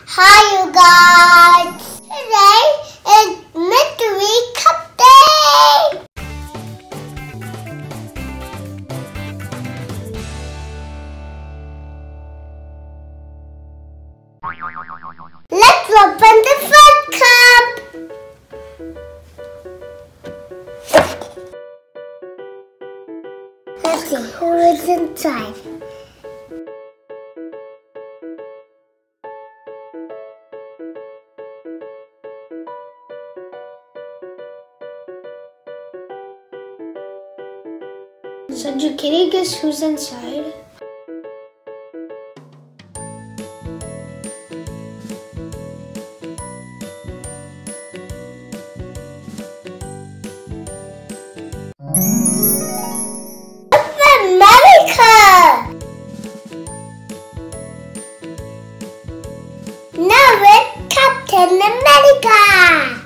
Hi you guys! Today is MysteryCup Day! Let's open the first cup! Let's see who is inside. So, can you guess who's inside? America! Now it's Captain America!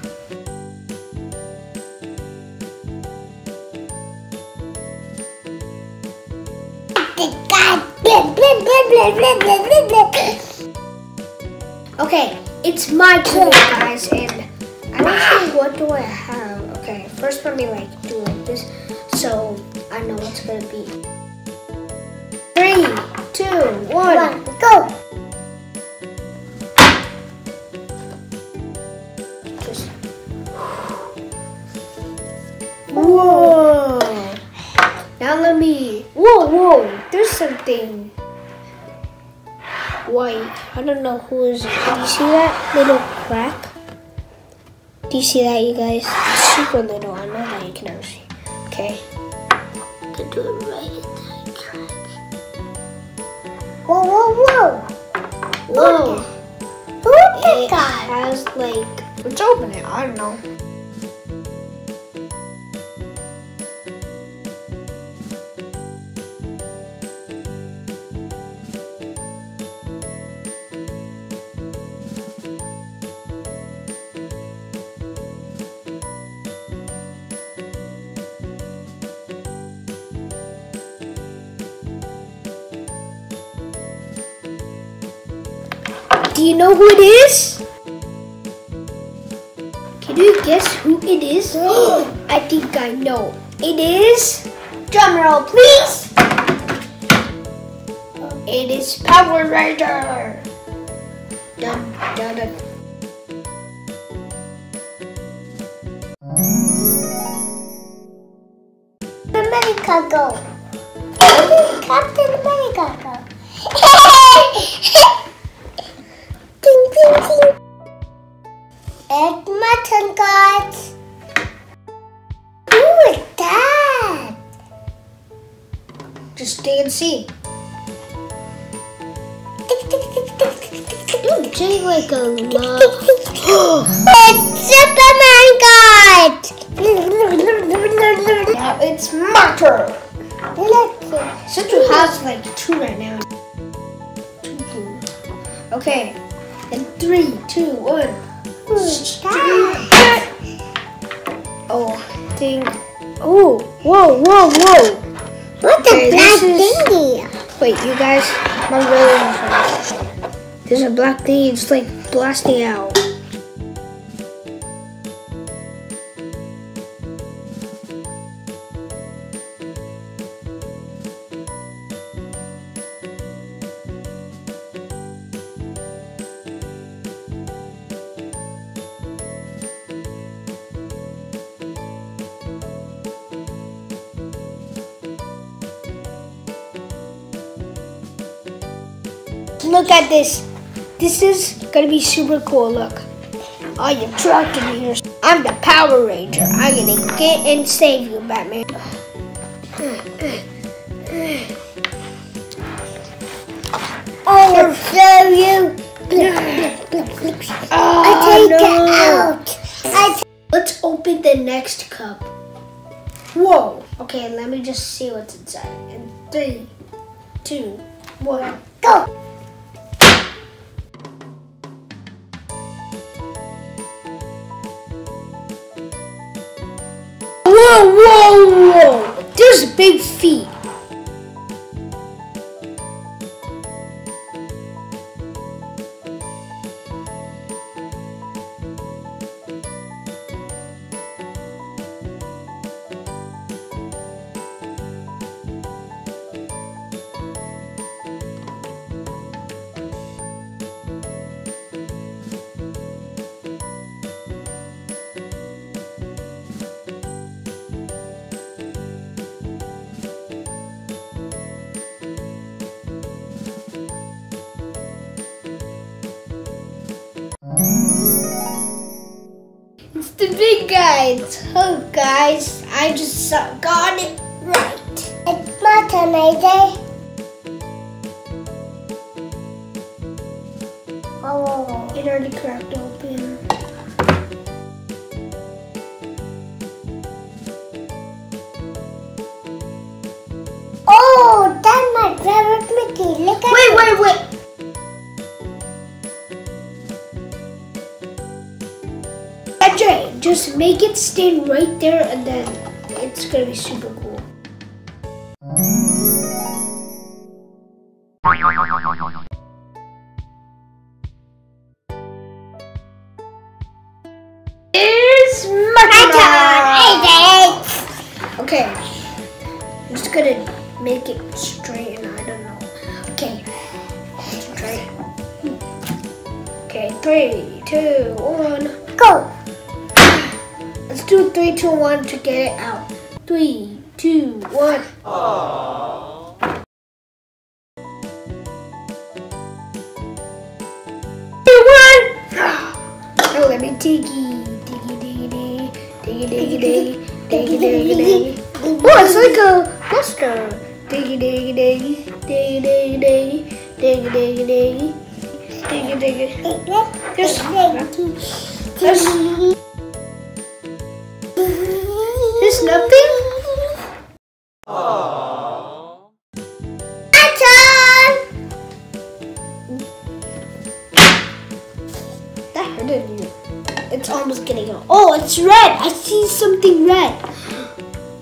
Okay, it's my turn, guys, and I'm actually, what do I have? Okay, first let me do like this, so I know what's gonna be. 3, 2, 1, go! Just. Whoa! Now let me. Whoa! There's something white. I don't know who is it. Do you see that little crack? Do you see that, you guys? It's super little. I know that you can never see. Okay. I'm gonna do it right in that crack. Whoa! Whoa! Who is that It guy? has let's open it. I don't know. Do you know who it is? Can you guess who it is? I think I know. It is, drum roll please. It is Power Ranger. Dun, dun, dun. America go! Captain America go! Ding, ding, ding. It's my turn, guys. Who is that? Just stay and see. Don't Say like a love. It's Superman, guys. Now it's my turn. Let's see. Since you have 2 right now. 2 blue. Okay. And 3, 2, 1. Who's that? Oh, thing. Oh, whoa. What's Okay, a black this is- thingy? Wait, you guys, I'm really unfair. There's a black thing, it's blasting out. Look at this. This is gonna be super cool. Look. I am trapped in here. I'm the Power Ranger. I'm gonna get and save you, Batman. I'll show you. I take it out. Let's open the next cup. Whoa. Okay, let me just see what's inside. And 3, 2, 1. Go. Whoa! There's big feet. It's the big guy. So guys, I just got it right. It's my turn, AJ. Oh, It already cracked open. oh, that's my favorite Mickey. Look at it. Wait. Jay, just make it stand right there and then it's gonna be super cool. It's my turn! Okay, I'm just gonna make it straight and I don't know. Okay, straight. Okay, 3, 2, 1, Go. Let's do 3, 2, 1 to get it out. 3, 2, 1. Aww. 2, 1. Oh, let me diggy. Oh, it's like a monster. Diggy. There's nothing? Aww. My turn. That hurted you. It's almost getting out. Oh, it's red. I see something red.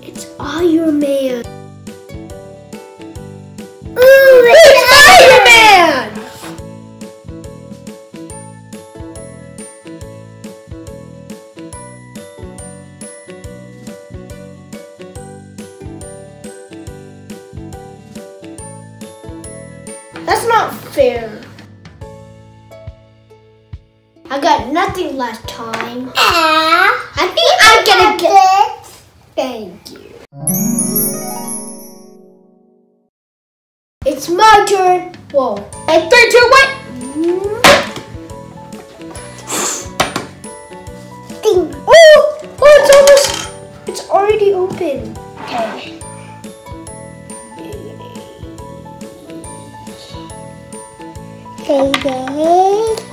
It's Iron Man. Ooh, It's Iron Man! That's not fair. I got nothing last time. I think I'm gonna get it. Thank you. It's my turn. Whoa. And 3, 2, 1. Ding. Oh, it's already open. Okay.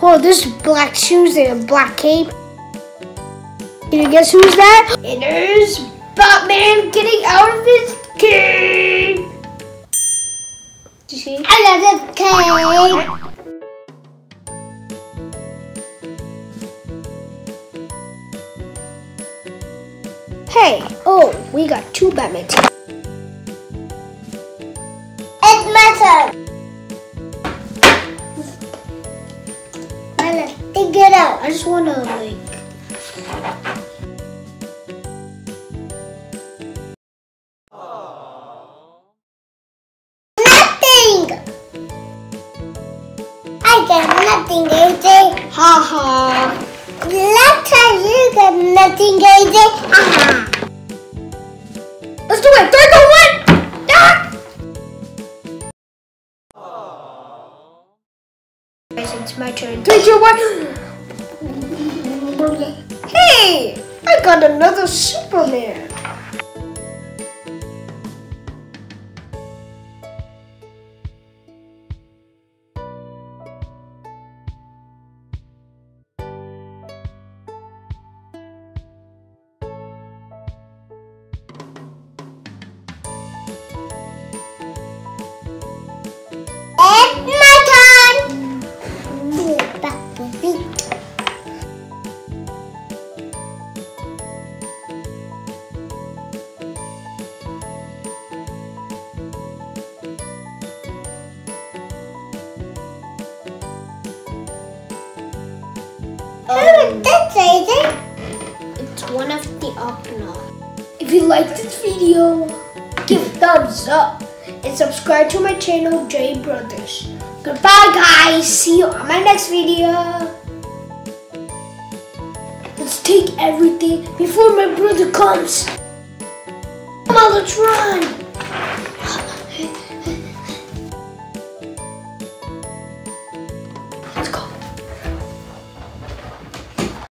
Oh, there's black shoes and a black cape. Can you guess who's that? It is Batman getting out of his cave. Did you see? I love this cake. Hey, oh, we got 2 Batman teams. It's my turn. Let's dig it out. I just wanna like. Nothing. I got nothing, AJ. Ha ha. Last time you got nothing, AJ. Let's do it. 3, 2, 1. Ah! Guys, it's my turn. 3, 2, 1. Hey, I got another Superman. It's my turn. That's AJ. It's one of the Octonaut. If you liked this video, give a thumbs up and subscribe to my channel, J Brothers. Goodbye, guys. See you on my next video. Let's take everything before my brother comes. Come on, let's run.